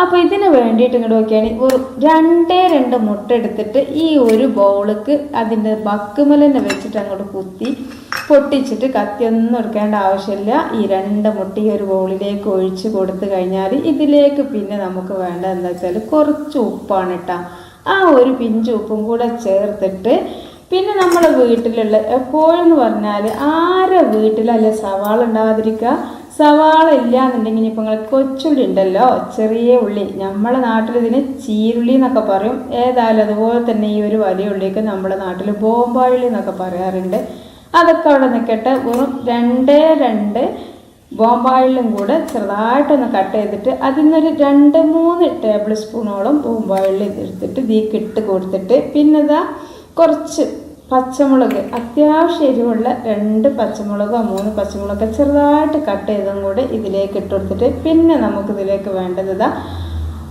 അപ്പോൾ ഇതിന് വേണ്ടിയിട്ട് ഇങ്ങോട്ട് നോക്കിയാണ് ഒരു 2 മുട്ട എടുത്തിട്ട് ഈ ഒരു ബൗൾക്ക് അതിൻ്റെ ബക്കുമലന്നെ വെച്ചിട്ട് അങ്ങോട്ട് കുത്തി പൊട്ടിച്ചിട്ട് കത്തിയൊന്നും എടുക്കേണ്ട ആവശ്യമില്ല. ഈ 2 മുട്ട ഈ ഒരു ബൗളിലേക്ക് ഒഴിച്ച് കൊടുത്തു കഴിഞ്ഞാൽ ഇതിലേക്ക് പിന്നെ നമുക്ക് വേണ്ട എന്താ വെച്ചാൽ കുറച്ച് ഉപ്പാണ് ഇട്ടാ. ആ ഒരു പിഞ്ച് ഉപ്പും കൂടെ ചേർത്തിട്ട് പിന്നെ നമ്മുടെ വീട്ടിലുള്ള എപ്പോഴെന്ന് പറഞ്ഞാൽ ആരെ വീട്ടിലല്ലേ സവാള ഉണ്ടാകാതിരിക്കുക. സവാള ഇല്ല എന്നുണ്ടെങ്കിൽ ഇപ്പം നിങ്ങൾ കൊച്ചുള്ളി ഉണ്ടല്ലോ, ചെറിയ ഉള്ളി, നമ്മളെ നാട്ടിൽ ഇതിന് ചീരുള്ളി എന്നൊക്കെ പറയും. ഏതായാലും അതുപോലെ തന്നെ ഈ ഒരു വലിയ ഉള്ളിക്ക് നമ്മുടെ നാട്ടിൽ ബോംബായുള്ളി എന്നൊക്കെ പറയാറുണ്ട്. അതൊക്കെ അവിടെ നിൽക്കട്ടെ. വെറും 2 ബോംബായിലും കൂടെ ചെറുതായിട്ടൊന്ന് കട്ട് ചെയ്തിട്ട് അതിന്നൊരു 2-3 ടേബിൾ സ്പൂണോളം ബോംബായിള്ളി എടുത്തിട്ട് ഇതിലേക്ക് ഇട്ട് കൊടുത്തിട്ട് പിന്നെ ഇതാ കുറച്ച് പച്ചമുളക്, അത്യാവശ്യം എരിവുള്ള 2 പച്ചമുളകോ 3 പച്ചമുളകോ ചെറുതായിട്ട് കട്ട് ചെയ്തും കൂടെ ഇതിലേക്ക് ഇട്ട് കൊടുത്തിട്ട് പിന്നെ നമുക്കിതിലേക്ക് വേണ്ടത് ഇതാ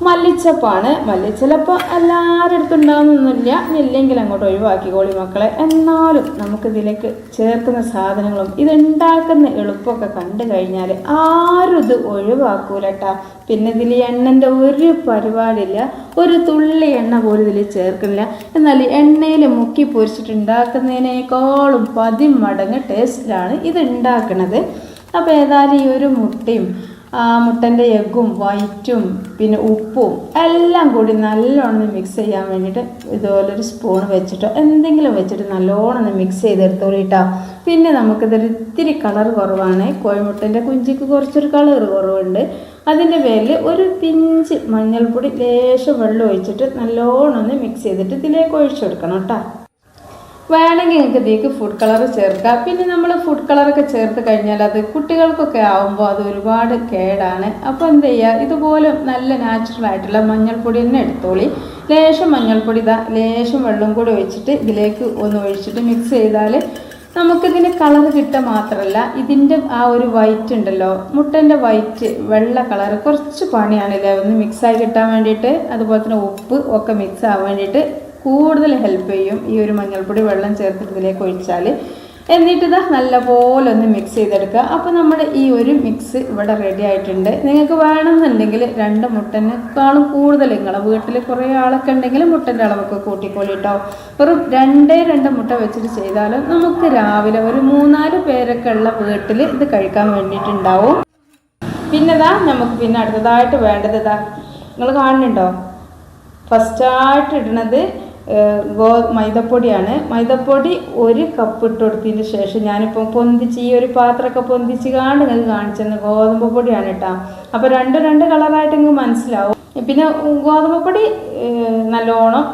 മല്ലിച്ചപ്പാണ്. മല്ലിച്ചലപ്പം എല്ലാവരുടെ അടുത്തും ഉണ്ടാകുന്നൊന്നുമില്ല, ഇല്ലെങ്കിൽ അങ്ങോട്ട് ഒഴിവാക്കിക്കോളി മക്കളെ. എന്നാലും നമുക്കിതിലേക്ക് ചേർക്കുന്ന സാധനങ്ങളും ഇതുണ്ടാക്കുന്ന എളുപ്പമൊക്കെ കണ്ടു കഴിഞ്ഞാൽ ആരും ഇത് ഒഴിവാക്കൂലട്ടാ. പിന്നെ ഇതിൽ എണ്ണൻ്റെ ഒരു പരിപാടിയില്ല, ഒരു തുള്ളി എണ്ണ പോലും ഇതിൽ ചേർക്കുന്നില്ല. എന്നാൽ എണ്ണയിൽ മുക്കി പൊരിച്ചിട്ട് ഉണ്ടാക്കുന്നതിനേക്കാളും 10 മടങ്ങ് ടേസ്റ്റിലാണ് ഇത് ഉണ്ടാക്കുന്നത്. അപ്പോൾ ഏതായാലും ഈ ഒരു മുട്ടയും മുട്ടൻ്റെ എഗ്ഗും വൈറ്റും പിന്നെ ഉപ്പും എല്ലാം കൂടി നല്ലോണം മിക്സ് ചെയ്യാൻ വേണ്ടിയിട്ട് ഇതുപോലൊരു സ്പൂൺ വെച്ചിട്ടോ എന്തെങ്കിലും വെച്ചിട്ട് നല്ലോണം മിക്സ് ചെയ്തെടുത്തോളിട്ടാ. പിന്നെ നമുക്കിതൊരു ഇത്തിരി കളർ കുറവാണ്, കോഴിമുട്ടൻ്റെ കുഞ്ചിക്ക് കുറച്ചൊരു കളർ കുറവുണ്ട്. അതിൻ്റെ പേരിൽ ഒരു പിഞ്ച് മഞ്ഞൾപ്പൊടി ലേശം വെള്ളം ഒഴിച്ചിട്ട് നല്ലോണം മിക്സ് ചെയ്തിട്ട് ഇതിലേക്ക് ഒഴിച്ചു കൊടുക്കണം കേട്ടോ. വേണമെങ്കിൽ നിങ്ങൾക്ക് ഇതിലേക്ക് ഫുഡ് കളർ ചേർക്കാം. പിന്നെ നമ്മൾ ഫുഡ് കളറൊക്കെ ചേർത്ത് കഴിഞ്ഞാൽ അത് കുട്ടികൾക്കൊക്കെ ആവുമ്പോൾ അത് ഒരുപാട് കേടാണ്. അപ്പോൾ എന്ത് ചെയ്യുക, ഇതുപോലെ നല്ല നാച്ചുറൽ ആയിട്ടുള്ള മഞ്ഞൾപ്പൊടി തന്നെ എടുത്തോളി. ലേശം മഞ്ഞൾപ്പൊടി ഇതാ ലേശം വെള്ളം കൂടി ഒഴിച്ചിട്ട് ഇതിലേക്ക് ഒന്ന് ഒഴിച്ചിട്ട് മിക്സ് ചെയ്താൽ നമുക്കിതിന് കളർ കിട്ടുക മാത്രമല്ല ഇതിൻ്റെ ആ ഒരു വൈറ്റ് ഉണ്ടല്ലോ, മുട്ടൻ്റെ വൈറ്റ് വെള്ള കളർ കുറച്ച് പണിയാണില്ലേ ഒന്ന് മിക്സായി കിട്ടാൻ വേണ്ടിയിട്ട്. അതുപോലെ തന്നെ ഉപ്പ് ഒക്കെ മിക്സ് ആവാൻ വേണ്ടിയിട്ട് കൂടുതൽ ഹെൽപ്പ് ചെയ്യും ഈ ഒരു മഞ്ഞൾപ്പൊടി വെള്ളം ചേർത്തിട്ട് ഇതിലേക്ക് ഒഴിച്ചാൽ. എന്നിട്ട് ഇതാ നല്ലപോലെ ഒന്ന് മിക്സ് ചെയ്തെടുക്കുക. അപ്പോൾ നമ്മുടെ ഈ ഒരു മിക്സ് ഇവിടെ റെഡി ആയിട്ടുണ്ട്. നിങ്ങൾക്ക് വേണമെന്നുണ്ടെങ്കിൽ 2 മുട്ടനേക്കാളും കൂടുതൽ നിങ്ങളെ വീട്ടിൽ കുറേ ആളൊക്കെ ഉണ്ടെങ്കിൽ മുട്ടൻ്റെ അളവൊക്കെ കൂട്ടിക്കോളി കേട്ടോ. വെറും 2 മുട്ട വെച്ചിട്ട് ചെയ്താലും നമുക്ക് രാവിലെ ഒരു 3-4 പേരൊക്കെ ഉള്ള വീട്ടിൽ ഇത് കഴിക്കാൻ വേണ്ടിയിട്ടുണ്ടാവും. പിന്നെ ഇതാ നമുക്ക് പിന്നെ അടുത്തതായിട്ട് വേണ്ടത് ഇതാ നിങ്ങൾ കാണുന്നുണ്ടോ, ഫസ്റ്റായിട്ട് ഇടുന്നത് മൈദപ്പൊടിയാണ്. മൈദപ്പൊടി 1 കപ്പ് ഇട്ട് കൊടുത്തതിന് ശേഷം ഞാനിപ്പോൾ പൊന്തിച്ച് ഈ ഒരു പാത്രമൊക്കെ പൊന്തിച്ച് നിങ്ങൾക്ക് കാണിച്ചെന്ന് ഗോതമ്പ് പൊടിയാണ് കേട്ടോ. അപ്പോൾ 2 കളറായിട്ട് നിങ്ങൾക്ക് മനസ്സിലാവും. പിന്നെ ഗോതമ്പ് പൊടി നല്ലോണം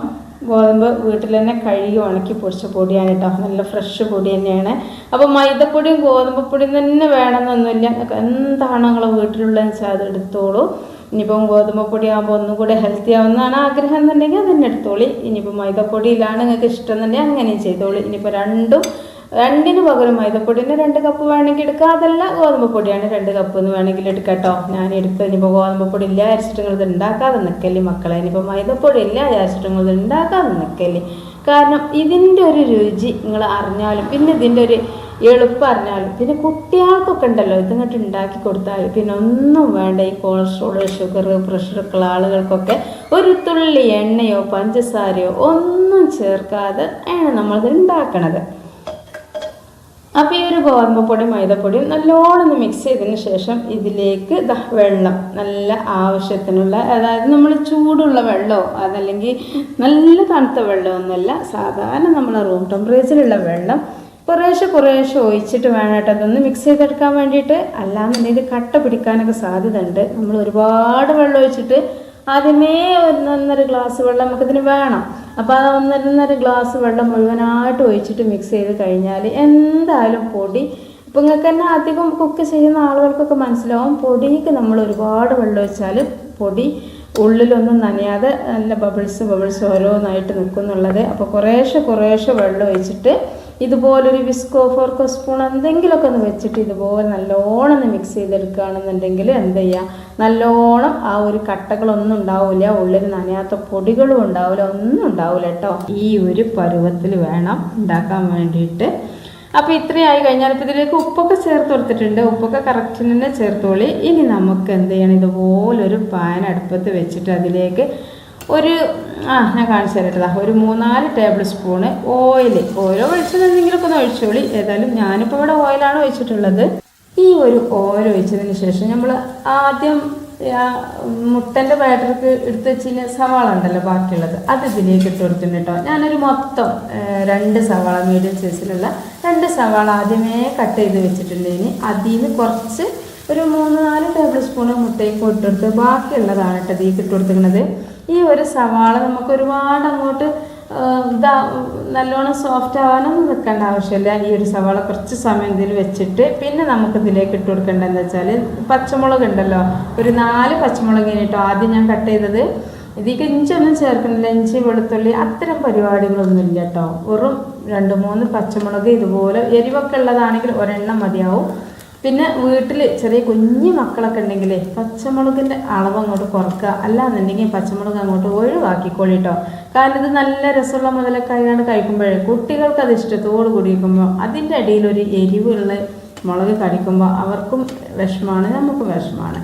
ഗോതമ്പ് വീട്ടിൽ തന്നെ കഴുകി ഉണക്കി പൊടിച്ച പൊടിയാണ് കേട്ടോ, നല്ല ഫ്രഷ് പൊടി തന്നെയാണ്. അപ്പോൾ മൈദപ്പൊടിയും ഗോതമ്പ് പൊടിയും തന്നെ വേണമെന്നൊന്നുമില്ല, എന്താണോ നിങ്ങളെ വീട്ടിലുള്ളതെന്ന് വെച്ചാൽ അത് എടുത്തോളൂ. ഇനിയിപ്പം ഗോതമ്പ് പൊടി ആകുമ്പോൾ ഒന്നും കൂടെ ഹെൽത്തി ആവുന്നതാണ് ആഗ്രഹം എന്നുണ്ടെങ്കിൽ അതിനെ എടുത്തോളി. ഇനിയിപ്പോൾ മൈദപ്പൊടിയിലാണ് നിങ്ങൾക്ക് ഇഷ്ടം എന്നുണ്ടെങ്കിൽ അങ്ങനെ ചെയ്തോളി. ഇനിയിപ്പോൾ 2 പകരം മൈദപ്പൊടിന് 2 കപ്പ് വേണമെങ്കിൽ എടുക്കുക, അതല്ല ഗോതമ്പ് പൊടിയാണ് 2 കപ്പ് എന്ന് വേണമെങ്കിൽ എടുക്കാം കേട്ടോ. ഞാൻ എടുത്ത് ഇനിയിപ്പോൾ ഗോതമ്പ് പൊടി ഇല്ല വിചാരിച്ചിട്ട് നിങ്ങളിത് ഉണ്ടാക്കാതെ നിൽക്കല്ലേ മക്കളെ. ഇനിയിപ്പോൾ മൈദപ്പൊടി ഇല്ല വിചാരിച്ചിട്ട് നിങ്ങളിത് ഉണ്ടാക്കാതെ നിൽക്കല്ലേ. കാരണം ഇതിൻ്റെ ഒരു രുചി നിങ്ങൾ അറിഞ്ഞാലും പിന്നെ ഇതിൻ്റെ ഒരു എളുപ്പം അറിഞ്ഞാലും പിന്നെ കുട്ടികൾക്കൊക്കെ ഉണ്ടല്ലോ ഇതിങ്ങോട്ട് ഉണ്ടാക്കി കൊടുത്താൽ പിന്നെ ഒന്നും വേണ്ട. ഈ കൊളസ്ട്രോള് ഷുഗർ പ്രഷറൊക്കെ ഉള്ള ആളുകൾക്കൊക്കെ ഒരു തുള്ളി എണ്ണയോ പഞ്ചസാരയോ ഒന്നും ചേർക്കാതെ ആണ് നമ്മളിത് ഉണ്ടാക്കണത്. അപ്പോൾ ഈ ഒരു ഗോതമ്പ് പൊടി മൈദപ്പൊടിയും നല്ലോണം മിക്സ് ചെയ്തതിന് ശേഷം ഇതിലേക്ക് വെള്ളം നല്ല ആവശ്യത്തിനുള്ള, അതായത് നമ്മൾ ചൂടുള്ള വെള്ളമോ അതല്ലെങ്കിൽ നല്ല തണുത്ത വെള്ളമൊന്നുമല്ല, സാധാരണ നമ്മൾ റൂം ടെമ്പറേച്ചറിലുള്ള വെള്ളം കുറേശ്ശെ ഒഴിച്ചിട്ട് വേണം കേട്ടോ അതൊന്ന് മിക്സ് ചെയ്തെടുക്കാൻ വേണ്ടിയിട്ട്. അല്ലാന്നുണ്ടെങ്കിൽ കട്ട പിടിക്കാനൊക്കെ സാധ്യത ഉണ്ട്. നമ്മൾ ഒരുപാട് വെള്ളം ഒഴിച്ചിട്ട് ആദ്യമേ 1.5 ഗ്ലാസ് വെള്ളം നമുക്കിതിന് വേണം. അപ്പോൾ ആ 1.5 ഗ്ലാസ് വെള്ളം മുഴുവനായിട്ട് ഒഴിച്ചിട്ട് മിക്സ് ചെയ്ത് കഴിഞ്ഞാൽ എന്തായാലും പൊടി, ഇപ്പോൾ നിങ്ങൾക്ക് തന്നെ അധികം കുക്ക് ചെയ്യുന്ന ആളുകൾക്കൊക്കെ മനസ്സിലാവും, പൊടിക്ക് നമ്മൾ ഒരുപാട് വെള്ളം ഒഴിച്ചാൽ പൊടി ഉള്ളിലൊന്നും നനയാതെ നല്ല ബബിൾസ് ഓരോന്നായിട്ട് നിൽക്കുന്നുള്ളത്. അപ്പോൾ കുറേശ്ശെ വെള്ളം ഒഴിച്ചിട്ട് ഇതുപോലൊരു വിസ്കോ ഫോർക്കോ സ്പൂൺ എന്തെങ്കിലുമൊക്കെ ഒന്ന് വെച്ചിട്ട് ഇതുപോലെ നല്ലോണം ഒന്ന് മിക്സ് ചെയ്തെടുക്കുകയാണെന്നുണ്ടെങ്കിൽ എന്ത് ചെയ്യുക, നല്ലോണം ആ ഒരു കട്ടകളൊന്നും ഉണ്ടാവില്ല, ഉള്ളിൽ നനയാത്ത പൊടികളും ഉണ്ടാവില്ല, ഒന്നും ഉണ്ടാവില്ല കേട്ടോ. ഈ ഒരു പരുവത്തിൽ വേണം ഉണ്ടാക്കാൻ വേണ്ടിയിട്ട്. അപ്പോൾ ഇത്രയായി കഴിഞ്ഞാൽ ഇപ്പോൾ ഇതിലേക്ക് ഉപ്പൊക്കെ ചേർത്ത് കൊടുത്തിട്ടുണ്ട്. ഉപ്പൊക്കെ കറക്റ്റിന് തന്നെ ചേർത്തോളി. ഇനി നമുക്ക് എന്ത് ചെയ്യണം, ഇതുപോലൊരു പാൻ അടുപ്പത്ത് വെച്ചിട്ട് അതിലേക്ക് ഞാൻ കാണിച്ചു തരട്ടതാ, ഒരു 3-4 ടേബിൾ സ്പൂണ് ഓരോ ഒഴിച്ചതെന്തെങ്കിലുമൊക്കെ ഒന്ന് ഒഴിച്ചോളി. ഏതായാലും ഞാനിപ്പോൾ ഇവിടെ ഓയിലാണ് ഒഴിച്ചിട്ടുള്ളത്. ഈ ഒരു ഓയിൽ ഒഴിച്ചതിന് ശേഷം നമ്മൾ ആദ്യം മുട്ടൻ്റെ ബാറ്റർക്ക് എടുത്ത് വെച്ചിന് സവാള ഉണ്ടല്ലോ ബാക്കിയുള്ളത്, അത് ഇതിലേക്ക് ഇട്ട് കൊടുത്തിട്ടുണ്ട് കേട്ടോ. ഞാനൊരു മൊത്തം 2 സവാള, മീഡിയം സൈസിലുള്ള 2 സവാള ആദ്യമേ കട്ട് ചെയ്ത് വെച്ചിട്ടുണ്ട്. ഇനി അതിൽ നിന്ന് കുറച്ച് ഒരു 3-4 ടേബിൾ സ്പൂണ് മുട്ടയ്ക്ക് ഇട്ടെടുത്ത് ബാക്കിയുള്ളതാണ് കേട്ടോ ഇതിലേക്ക് ഇട്ട് കൊടുത്തിരിക്കുന്നത്. ഈ ഒരു സവാള നമുക്ക് ഒരുപാട് അങ്ങോട്ട് നല്ലോണം സോഫ്റ്റ് ആവാനൊന്നും നിൽക്കേണ്ട ആവശ്യമില്ല. ഈ ഒരു സവാള കുറച്ച് സമയം ഇതിൽ വെച്ചിട്ട് പിന്നെ നമുക്ക് ഇതിലേക്ക് ഇട്ട് കൊടുക്കേണ്ടതെന്ന് വെച്ചാൽ പച്ചമുളക് ഉണ്ടല്ലോ, ഒരു 4 പച്ചമുളക് കേട്ടോ ആദ്യം ഞാൻ കട്ട് ചെയ്തത്. ഇതിലേക്ക് ഇഞ്ചൊന്നും ചേർക്കണില്ല, ഇഞ്ചി വെളുത്തുള്ളി അത്തരം പരിപാടികളൊന്നും ഇല്ല കേട്ടോ. വെറും 2-3 പച്ചമുളക് ഇതുപോലെ എരിവൊക്കെ ഉള്ളതാണെങ്കിൽ ഒരെണ്ണം മതിയാവും. പിന്നെ വീട്ടിൽ ചെറിയ കുഞ്ഞു മക്കളൊക്കെ ഉണ്ടെങ്കിൽ പച്ചമുളകിൻ്റെ അളവ് അങ്ങോട്ട് കുറക്കുക, അല്ലാന്നുണ്ടെങ്കിൽ പച്ചമുളക് അങ്ങോട്ട് ഒഴിവാക്കിക്കോളി കേട്ടോ. കാരണം ഇത് നല്ല രസമുള്ള മുതലക്കായാണ് കഴിക്കുമ്പോഴേ കുട്ടികൾക്ക് അത് ഇഷ്ടത്തോട് കൂടിയിരിക്കുമ്പോൾ അതിൻ്റെ ഇടയിൽ ഒരു എരിവുള്ള മുളക് കടിക്കുമ്പോൾ അവർക്കും വിഷമാണ്, നമുക്കും വിഷമാണ്.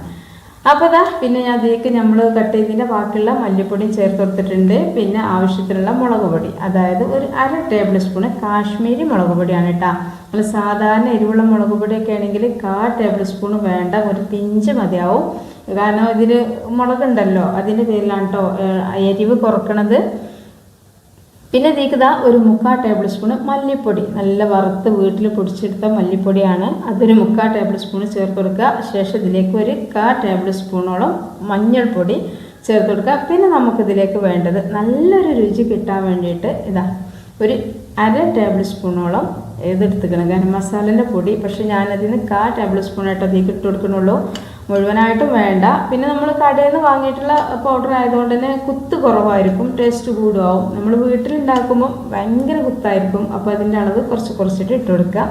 അപ്പോൾ പിന്നെ അതിലേക്ക് നമ്മൾ കട്ട് ചെയ്തതിൻ്റെ ബാക്കിയുള്ള മല്ലിപ്പൊടിയും ചേർത്ത് കൊടുത്തിട്ടുണ്ട്. പിന്നെ ആവശ്യത്തിനുള്ള മുളക് പൊടി, അതായത് ഒരു 1/2 ടേബിൾ സ്പൂണ് കാശ്മീരി മുളക് പൊടിയാണ് കേട്ടോ. നമ്മൾ സാധാരണ എരിവുള്ള മുളക് പൊടിയൊക്കെ ആണെങ്കിൽ 1/4 ടേബിൾ സ്പൂണ് വേണ്ട, ഒരു പിഞ്ച് മതിയാവും. കാരണം ഇതിൽ മുളകുണ്ടല്ലോ അതിൻ്റെ പേരിലാണ് കേട്ടോ എരിവ് കുറക്കണത്. പിന്നെ ഇതിലേക്ക് ഒരു 3/4 ടേബിൾ സ്പൂണ് മല്ലിപ്പൊടി, നല്ല വറുത്ത് വീട്ടിൽ പൊടിച്ചെടുത്ത മല്ലിപ്പൊടിയാണ്, അതൊരു 3/4 ടേബിൾ സ്പൂണ് ചേർത്ത് കൊടുക്കുക. ശേഷം ഇതിലേക്ക് ഒരു 1/4 ടേബിൾ സ്പൂണോളം മഞ്ഞൾപ്പൊടി ചേർത്ത് കൊടുക്കുക. പിന്നെ നമുക്കിതിലേക്ക് വേണ്ടത് നല്ലൊരു രുചി കിട്ടാൻ വേണ്ടിയിട്ട് ഒരു 1/2 ടേബിൾ സ്പൂണോളം എടുത്തുക്കണം ഗരം മസാലേൻ്റെ പൊടി. പക്ഷേ ഞാനതിന് 1/4 ടേബിൾ സ്പൂണായിട്ട് അതിലേക്ക് ഇട്ട് കൊടുക്കണുള്ളൂ, മുഴുവനായിട്ടും വേണ്ട. പിന്നെ നമ്മൾ കടയിൽ നിന്ന് വാങ്ങിയിട്ടുള്ള പൗഡർ ആയതുകൊണ്ട് തന്നെ കുത്ത് കുറവായിരിക്കും, ടേസ്റ്റ് കൂടുമാവും. നമ്മൾ വീട്ടിലുണ്ടാക്കുമ്പോൾ ഭയങ്കര കുത്തായിരിക്കും. അപ്പോൾ അതിൻ്റെ അളവ് കുറച്ചിട്ട് ഇട്ട് കൊടുക്കുക.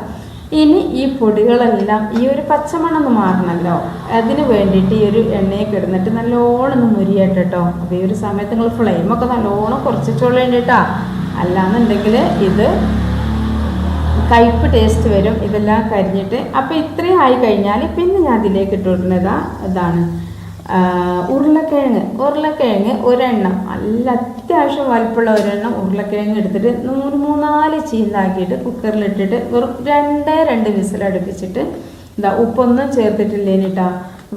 ഇനി ഈ പൊടികളെല്ലാം ഈ ഒരു പച്ചമണം ഒന്ന് മാറണമല്ലോ, അതിന് വേണ്ടിയിട്ട് ഈ ഒരു എണ്ണയെ കിടന്നിട്ട് നല്ലോണം ഒന്ന് മുരിയട്ടെ കേട്ടോ. അപ്പോൾ ഈ ഒരു സമയത്ത് നിങ്ങൾ ഫ്ലെയിമൊക്കെ നല്ലോണം കുറച്ചിട്ടുള്ള വേണ്ടിയിട്ടാ, അല്ലാന്നുണ്ടെങ്കിൽ ഇത് കയ്പ്പ് ടേസ്റ്റ് വരും, ഇതെല്ലാം കരിഞ്ഞിട്ട്. അപ്പോൾ ഇത്രയും ആയി കഴിഞ്ഞാൽ പിന്നെ ഞാൻ അതിലേക്ക് ഇട്ട് കൊടുക്കുന്നത് ഇതാണ് ഉരുളക്കിഴങ്ങ് ഒരെണ്ണം, നല്ല അത്യാവശ്യം വലിപ്പമുള്ള ഒരെണ്ണം ഉരുളക്കിഴങ്ങ് എടുത്തിട്ട് 3-4 ചീന്താക്കിയിട്ട് കുക്കറിലിട്ടിട്ട് വെറും 2 വിസിലടുപ്പിച്ചിട്ട് ഉപ്പൊന്നും ചേർത്തിട്ടില്ലേനിട്ടാ,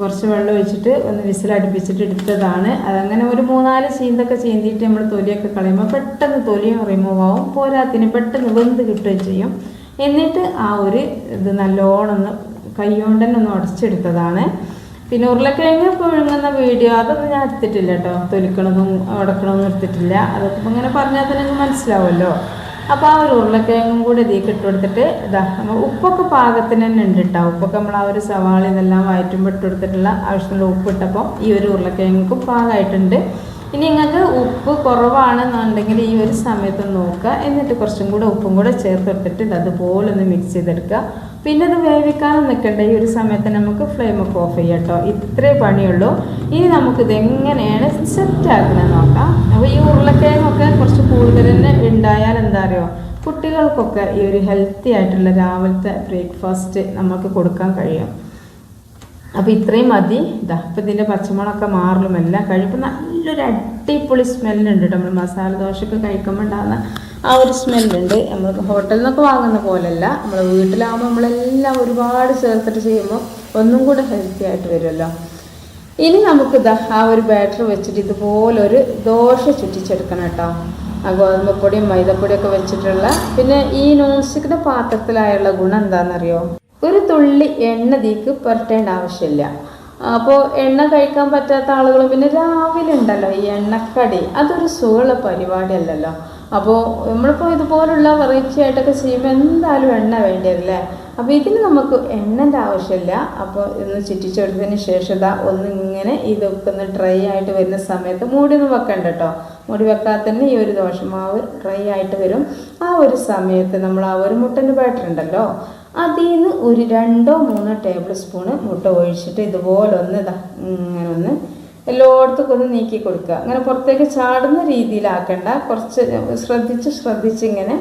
കുറച്ച് വെള്ളം ഒഴിച്ചിട്ട് ഒന്ന് വിസിലടുപ്പിച്ചിട്ട് എടുത്തതാണ്. അതങ്ങനെ ഒരു 3-4 ചീന്തൊക്കെ ചീന്തിയിട്ട് നമ്മൾ തൊലിയൊക്കെ കളയുമ്പോൾ പെട്ടെന്ന് തൊലിയും റിമൂവ് ആവും, പോരാത്തിന് പെട്ടെന്ന് വെന്ത് കിട്ടുകയും ചെയ്യും. എന്നിട്ട് ആ ഒരു ഇത് നല്ലോണം ഒന്ന് കൈകൊണ്ട് തന്നെ ഒന്ന് ഉടച്ചെടുത്തതാണ്. പിന്നെ ഉരുളക്കിഴങ്ങ് പുഴുങ്ങുന്ന വീഡിയോ അതൊന്നും ഞാൻ എടുത്തിട്ടില്ല കേട്ടോ, തൊലിക്കണതും ഉടക്കണതൊന്നും എടുത്തിട്ടില്ല. അതൊക്കെ ഇങ്ങനെ പറഞ്ഞാൽ തന്നെ മനസ്സിലാവുമല്ലോ. അപ്പോൾ ആ ഒരു ഉരുളക്കിഴങ്ങും കൂടി ഇതിലേക്ക് ഇട്ട് കൊടുത്തിട്ട് നമ്മൾ ഉപ്പൊക്കെ പാകത്തിന് തന്നെ ഉണ്ട് കേട്ടോ. ഉപ്പൊക്കെ നമ്മൾ ആ ഒരു സവാള ഇതെല്ലാം വയറ്റുമ്പോൾ ഇട്ട് കൊടുത്തിട്ടുള്ള ആവശ്യമുള്ള ഉപ്പ് ഇട്ടപ്പോൾ ഈ ഒരു ഉരുളക്കിഴങ്ങും പാകമായിട്ടുണ്ട്. ഇനി നിങ്ങൾക്ക് ഉപ്പ് കുറവാണെന്നുണ്ടെങ്കിൽ ഈ ഒരു സമയത്ത് നോക്കുക, എന്നിട്ട് കുറച്ചും കൂടെ ഉപ്പും കൂടെ ചേർത്ത് എടുത്തിട്ട് അതുപോലെ ഒന്ന് മിക്സ് ചെയ്തെടുക്കുക. പിന്നെ അത് വേവിക്കാനും നിൽക്കണ്ട, ഈ ഒരു സമയത്ത് നമുക്ക് ഫ്ലെയിമൊക്കെ ഓഫ് ചെയ്യാം കേട്ടോ. ഇത്രേ പണിയുള്ളൂ. ഇനി നമുക്കിത് എങ്ങനെയാണ് സെറ്റാക്കുന്നത് നോക്കാം. അപ്പോൾ ഈ ഉരുളക്കിഴങ്ങൊക്കെ കുറച്ച് കൂടുതൽ തന്നെ ഉണ്ടായാൽ എന്താ അറിയോ, കുട്ടികൾക്കൊക്കെ ഈ ഒരു ഹെൽത്തി ആയിട്ടുള്ള രാവിലത്തെ ബ്രേക്ക്ഫാസ്റ്റ് നമുക്ക് കൊടുക്കാൻ കഴിയും. അപ്പോൾ ഇത്രയും മതി. അപ്പോൾ ഇതിൻ്റെ പച്ചമുളകൊക്കെ മാറലും എല്ലാം കഴിയുമ്പോൾ നല്ലൊരു അടിപൊളി സ്മെല്ലുണ്ട് കേട്ടോ. നമ്മൾ മസാല ദോശയൊക്കെ കഴിക്കുമ്പോൾ ഉണ്ടാകുന്ന ആ ഒരു സ്മെല്ലുണ്ട്. നമ്മൾ ഹോട്ടലിൽ നിന്നൊക്കെ വാങ്ങുന്ന പോലെയല്ല, നമ്മൾ വീട്ടിലാകുമ്പോൾ നമ്മളെല്ലാം ഒരുപാട് ചേർത്തിട്ട് ചെയ്യുമ്പോൾ ഒന്നും കൂടെ ഹെൽത്തി ആയിട്ട് വരുമല്ലോ. ഇനി നമുക്കിതാ ആ ഒരു ബാറ്റർ വെച്ചിട്ട് ഇതുപോലൊരു ദോശ ചുറ്റിച്ചെടുക്കണം കേട്ടോ. ആ ഗോതമ്പപ്പൊടിയും മൈദപ്പൊടിയൊക്കെ വെച്ചിട്ടുള്ള. പിന്നെ ഈ നോൺ സ്റ്റിക്കിൻ്റെ പാത്രത്തിലായുള്ള ഗുണം എന്താണെന്നറിയോ, ഒരു തുള്ളി എണ്ണ തീക്ക് പുരട്ടേണ്ട ആവശ്യമില്ല. അപ്പോൾ എണ്ണ കഴിക്കാൻ പറ്റാത്ത ആളുകളും പിന്നെ രാവിലെ ഉണ്ടല്ലോ ഈ എണ്ണക്കടി, അതൊരു സുഖമുള്ള പരിപാടിയല്ലല്ലോ. അപ്പോൾ നമ്മളിപ്പോൾ ഇതുപോലുള്ള വെറൈറ്റി ആയിട്ടൊക്കെ ചെയ്യുമ്പോൾ എന്തായാലും എണ്ണ വേണ്ടിയല്ലേ. അപ്പോൾ ഇതിന് നമുക്ക് എണ്ണൻ്റെ ആവശ്യമില്ല. അപ്പോൾ ഒന്ന് ചുറ്റിച്ചെടുത്തതിന് ശേഷം ഒന്നിങ്ങനെ ഇതൊക്കെ ഒന്ന് ഡ്രൈ ആയിട്ട് വരുന്ന സമയത്ത് മൂടിയൊന്നും വെക്കണ്ട കേട്ടോ. മൂടി വെക്കാതെ തന്നെ ഈ ഒരു ദോശമാവ് ഡ്രൈ ആയിട്ട് വരും. ആ ഒരു സമയത്ത് നമ്മൾ ആ ഒരു മുട്ടൻ്റെ ബാറ്റർ ഉണ്ടല്ലോ, അതിൽ നിന്ന് ഒരു 2-3 ടേബിൾ സ്പൂണ് മുട്ട ഒഴിച്ചിട്ട് ഇതുപോലെ ഒന്ന് ഇങ്ങനെ ഒന്ന് എല്ലായിടത്തും ഒന്ന് നീക്കി കൊടുക്കുക. അങ്ങനെ പുറത്തേക്ക് ചാടുന്ന രീതിയിലാക്കണ്ട, കുറച്ച് ശ്രദ്ധിച്ച് ഇങ്ങനെ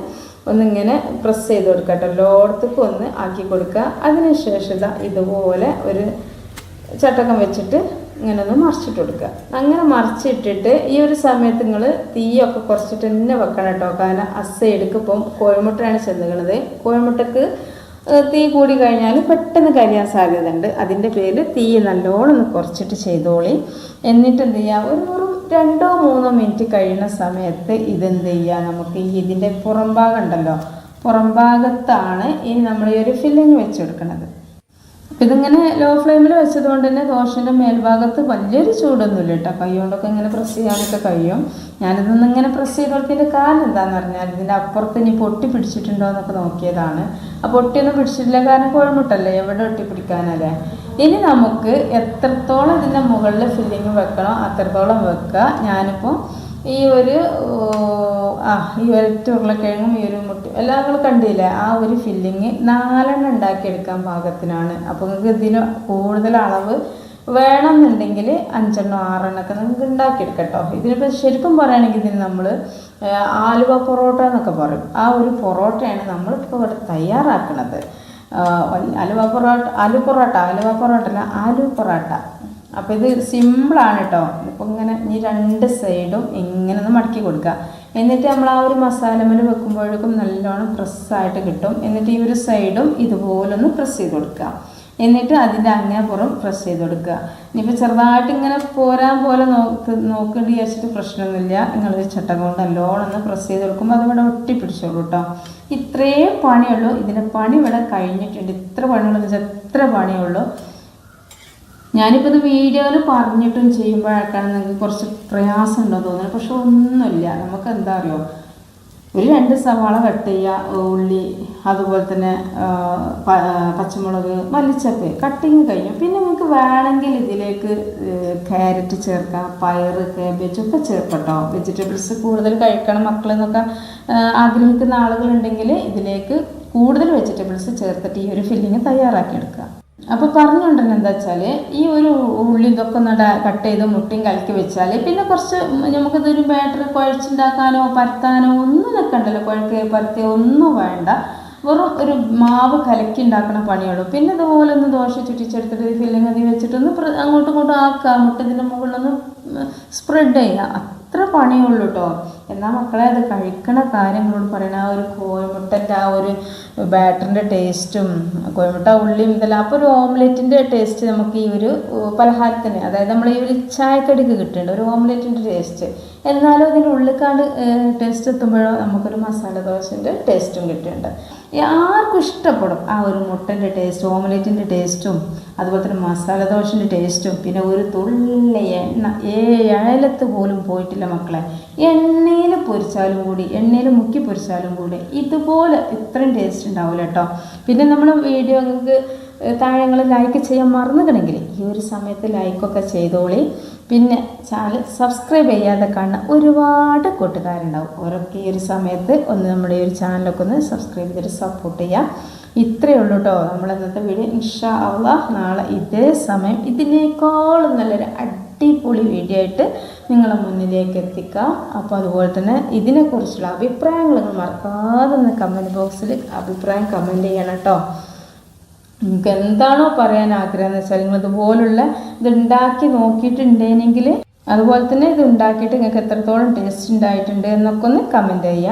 ഒന്നിങ്ങനെ പ്രസ് ചെയ്ത് കൊടുക്കുക കേട്ടോ, എല്ലായിടത്തേക്കും ഒന്ന് ആക്കി കൊടുക്കുക. അതിനുശേഷം ഇതുപോലെ ഒരു ചട്ടക്കം വെച്ചിട്ട് ഇങ്ങനെ ഒന്ന് മറിച്ചിട്ട് കൊടുക്കുക. അങ്ങനെ മറിച്ചിട്ടിട്ട് ഈ ഒരു സമയത്ത് നിങ്ങൾ തീയൊക്കെ കുറച്ചിട്ട് തന്നെ വെക്കണം കേട്ടോ. കാരണം സൈഡിലേക്ക് ഇപ്പം കോഴിമുട്ടയാണ് ചെന്നുകണത്. കോഴിമുട്ടക്ക് തീ കൂടി കഴിഞ്ഞാൽ പെട്ടെന്ന് കരിയാൻ സാധ്യത ഉണ്ട്. അതിൻ്റെ പേരിൽ തീ നല്ലോണം ഒന്ന് കുറച്ചിട്ട് ചെയ്തോളി. എന്നിട്ട് എന്ത് ചെയ്യുക, ഒരു 2-3 മിനിറ്റ് കഴിയുന്ന സമയത്ത് ഇതെന്ത് ചെയ്യുക, നമുക്ക് ഇതിൻ്റെ പുറം ഭാഗം ഉണ്ടല്ലോ, പുറം ഭാഗത്താണ് ഇനി നമ്മൾ ഈ ഒരു ഫില്ലിങ് വെച്ച് കൊടുക്കുന്നത്. അപ്പം ഇതിങ്ങനെ ലോ ഫ്ലെയിമിൽ വെച്ചതുകൊണ്ട് തന്നെ ദോശൻ്റെ മേൽഭാഗത്ത് വലിയൊരു ചൂടൊന്നുമില്ല കേട്ടോ. കൈ കൊണ്ടൊക്കെ ഇങ്ങനെ പ്രസ് ചെയ്യാനൊക്കെ കഴിയും. ഞാനിതൊന്നും ഇങ്ങനെ പ്രസ് ചെയ്ത് കൊടുത്തതിൻ്റെ കാരണം എന്താണെന്ന് പറഞ്ഞാൽ ഇതിൻ്റെ അപ്പുറത്ത് ഇനി പൊട്ടി പിടിച്ചിട്ടുണ്ടോ എന്നൊക്കെ നോക്കിയതാണ്. ആ പൊട്ടിയൊന്നും പിടിച്ചിട്ടില്ല, കാരണം കോഴിമുട്ടല്ലേ, എവിടെ ഒട്ടി പിടിക്കാനല്ലേ. ഇനി നമുക്ക് എത്രത്തോളം ഇതിൻ്റെ മുകളിൽ ഫില്ലിങ് വെക്കണോ അത്രത്തോളം വെക്കുക. ഞാനിപ്പോൾ ഈ ഒരു ഉരുളക്കിഴങ്ങും ഈ ഒരു മുട്ട എല്ലാം നിങ്ങൾ കണ്ടില്ലേ, ആ ഒരു ഫില്ലിങ് 4 ഉണ്ടാക്കിയെടുക്കാൻ പാകത്തിനാണ്. അപ്പോൾ നിങ്ങൾക്ക് ഇതിന് കൂടുതൽ അളവ് വേണമെന്നുണ്ടെങ്കിൽ 5-6 ഒക്കെ നിങ്ങൾക്ക് ഉണ്ടാക്കിയെടുക്കട്ടോ. ഇതിനിപ്പോൾ ശരിക്കും പറയുകയാണെങ്കിൽ ഇതിന് നമ്മൾ ആലുവ പൊറോട്ട എന്നൊക്കെ പറയും. ആ ഒരു പൊറോട്ടയാണ് നമ്മളിപ്പോൾ ഇവിടെ തയ്യാറാക്കുന്നത്. ആലുവ പൊറോട്ട അല്ല, ആലു പൊറോട്ട. അപ്പോൾ ഇത് സിമ്പിളാണ് കേട്ടോ. ഇപ്പോൾ ഇങ്ങനെ ഈ 2 സൈഡും ഇങ്ങനെ ഒന്ന് മടക്കി കൊടുക്കുക. എന്നിട്ട് നമ്മൾ ആ ഒരു മസാലമേൽ വെക്കുമ്പോഴേക്കും നല്ലോണം പ്രസ്സായിട്ട് കിട്ടും. എന്നിട്ട് ഈ ഒരു സൈഡും ഇതുപോലൊന്ന് പ്രസ് ചെയ്ത് കൊടുക്കുക. എന്നിട്ട് അതിൻ്റെ അങ്ങേപ്പുറം പ്രസ് ചെയ്ത് കൊടുക്കുക. ഇനിയിപ്പോൾ ചെറുതായിട്ട് ഇങ്ങനെ പോരാൻ പോലെ നോക്കേണ്ടി വിചാരിച്ചിട്ട് പ്രശ്നമൊന്നുമില്ല. നിങ്ങളൊരു ചട്ടകം കൊണ്ട് നല്ലോണം ഒന്ന് പ്രസ് ചെയ്ത് കൊടുക്കുമ്പോൾ അതിവിടെ ഒട്ടിപ്പിടിച്ചോളൂ കേട്ടോ. ഇത്രയും പണിയുള്ളൂ. ഇതിൻ്റെ പണി ഇവിടെ കഴിഞ്ഞിട്ടുണ്ട്. ഇത്ര പണിയുള്ളൂ എന്ന് വെച്ചാൽ എത്ര പണിയുള്ളൂ. ഞാനിപ്പോൾ ഇത് വീഡിയോയിൽ പറഞ്ഞിട്ടും ചെയ്യുമ്പോഴൊക്കെയാണ് നിങ്ങൾക്ക് കുറച്ച് പ്രയാസം ഉണ്ടോ തോന്നുന്നത്. പക്ഷെ ഒന്നുമില്ല. നമുക്ക് എന്താ അറിയോ, ഒരു 2 സവാള കട്ട് ചെയ്യുക, ഉള്ളി, അതുപോലെ തന്നെ പച്ചമുളക്, മല്ലിച്ചപ്പ് കട്ടിങ് കഴിഞ്ഞു. പിന്നെ നിങ്ങൾക്ക് വേണമെങ്കിൽ ഇതിലേക്ക് ക്യാരറ്റ് ചേർക്കാം, പയർ, കാബേജ് ഒക്കെ ചേർക്കട്ടോ. വെജിറ്റബിൾസ് കൂടുതൽ കഴിക്കണം മക്കളെന്നൊക്കെ ആഗ്രഹിക്കുന്ന ആളുകളുണ്ടെങ്കിൽ ഇതിലേക്ക് കൂടുതൽ വെജിറ്റബിൾസ് ചേർത്തിട്ട് ഈ ഒരു ഫില്ലിങ് തയ്യാറാക്കിയെടുക്കുക. അപ്പോൾ പറഞ്ഞുകൊണ്ടിരുന്നത് എന്താ വെച്ചാൽ, ഈ ഒരു ഉള്ളി ഇതൊക്കെ കട്ട് ചെയ്ത് മുട്ടയും കലക്കി വെച്ചാൽ പിന്നെ കുറച്ച് നമുക്കിതൊരു ബാറ്റർ കുഴച്ചുണ്ടാക്കാനോ പരത്താനോ ഒന്നും നിൽക്കണ്ടല്ലോ. പരത്തിയോ ഒന്നും വേണ്ട. വെറും ഒരു മാവ് കലക്കി ഉണ്ടാക്കുന്ന പണിയുള്ളൂ. പിന്നെ ഇതുപോലെ ഒന്ന് ദോശ ചുറ്റിച്ചെടുത്തിട്ട് ഫില്ലിങ് അതി വെച്ചിട്ടൊന്ന് അങ്ങോട്ടും ഇങ്ങോട്ടും ആക്കുക. മുട്ടത്തിൻ്റെ മുകളിലൊന്ന് സ്പ്രെഡ് ചെയ്യുക. അത്ര പണിയുള്ളൂ കേട്ടോ. എന്നാൽ മക്കളെ അത് കഴിക്കണ കാര്യങ്ങളോട് പറയണ ആ ഒരു കോഴിമുട്ടൻ്റെ ആ ഒരു ബാറ്ററിൻ്റെ ടേസ്റ്റും കോഴിമുട്ട ഉള്ളിയും ഇതെല്ലാം. അപ്പോൾ ഒരു ഓംലെറ്റിൻ്റെ ടേസ്റ്റ് നമുക്ക് ഈ ഒരു പലഹാരത്തിന്, അതായത് നമ്മൾ ഈ ഒരു ചായക്കടിക്ക് കിട്ടുന്നുണ്ട് ഒരു ഓംലെറ്റിൻ്റെ ടേസ്റ്റ്. എന്നാലും ഇതിൻ്റെ ഉള്ളിക്കാണ്ട് ടേസ്റ്റ് എത്തുമ്പോഴോ നമുക്കൊരു മസാല ദോശൻ്റെ ടേസ്റ്റും കിട്ടുന്നുണ്ട്. ആർക്കും ഇഷ്ടപ്പെടും ആ ഒരു മുട്ടൻ്റെ ടേസ്റ്റ്, ഓംലെറ്റിൻ്റെ ടേസ്റ്റും, അതുപോലെ തന്നെ മസാല ദോശൻ്റെ ടേസ്റ്റും. പിന്നെ ഒരു തുള്ളി എണ്ണ ഏലത്ത് പോലും പോയിട്ടില്ല മക്കളെ. എണ്ണയിൽ പൊരിച്ചാലും കൂടി, എണ്ണയിൽ മുക്കി പൊരിച്ചാലും കൂടി ഇതുപോലെ ഇത്രയും ടേസ്റ്റ് ഉണ്ടാവില്ല കേട്ടോ. പിന്നെ നമ്മൾ വീഡിയോ നിങ്ങൾക്ക് താഴെ ലൈക്ക് ചെയ്യാൻ മറന്നുകണമെങ്കിൽ ഈ ഒരു സമയത്ത് ലൈക്കൊക്കെ ചെയ്തോളി. പിന്നെ ചാനൽ സബ്സ്ക്രൈബ് ചെയ്യാതെ കാണുന്ന ഒരുപാട് കൂട്ടുകാരുണ്ടാവും. അവരൊക്കെ ഈ ഒരു സമയത്ത് ഒന്ന് നമ്മുടെ ഈ ഒരു ചാനലൊക്കെ ഒന്ന് സബ്സ്ക്രൈബ് ചെയ്തിട്ട് സപ്പോർട്ട് ചെയ്യാം. ഇത്രയേ ഉള്ളൂ കേട്ടോ നമ്മൾ ഇന്നത്തെ വീഡിയോ. ഇൻഷാ അല്ലാഹ് നാളെ ഇതേ സമയം ഇതിനേക്കാളും നല്ലൊരു അടിപൊളി വീഡിയോ ആയിട്ട് നിങ്ങളെ മുന്നിലേക്ക് എത്തിക്കാം. അപ്പോൾ അതുപോലെ തന്നെ ഇതിനെക്കുറിച്ചുള്ള അഭിപ്രായങ്ങൾ നിങ്ങൾ മറക്കാതെ ഒന്ന് കമൻറ്റ് ബോക്സിൽ അഭിപ്രായം കമൻറ്റ് ചെയ്യണം കേട്ടോ. നിങ്ങൾക്ക് എന്താണോ പറയാൻ ആഗ്രഹം എന്ന് വെച്ചാൽ നിങ്ങൾ ഇതുപോലുള്ള ഇത് ഉണ്ടാക്കി നോക്കിയിട്ടുണ്ടെങ്കിൽ അതുപോലെ തന്നെ ഇത് ഉണ്ടാക്കിയിട്ട് നിങ്ങൾക്ക് എത്രത്തോളം ടേസ്റ്റ് ഉണ്ടായിട്ടുണ്ട് എന്നൊക്കെ ഒന്ന് കമൻറ്റ് ചെയ്യാം.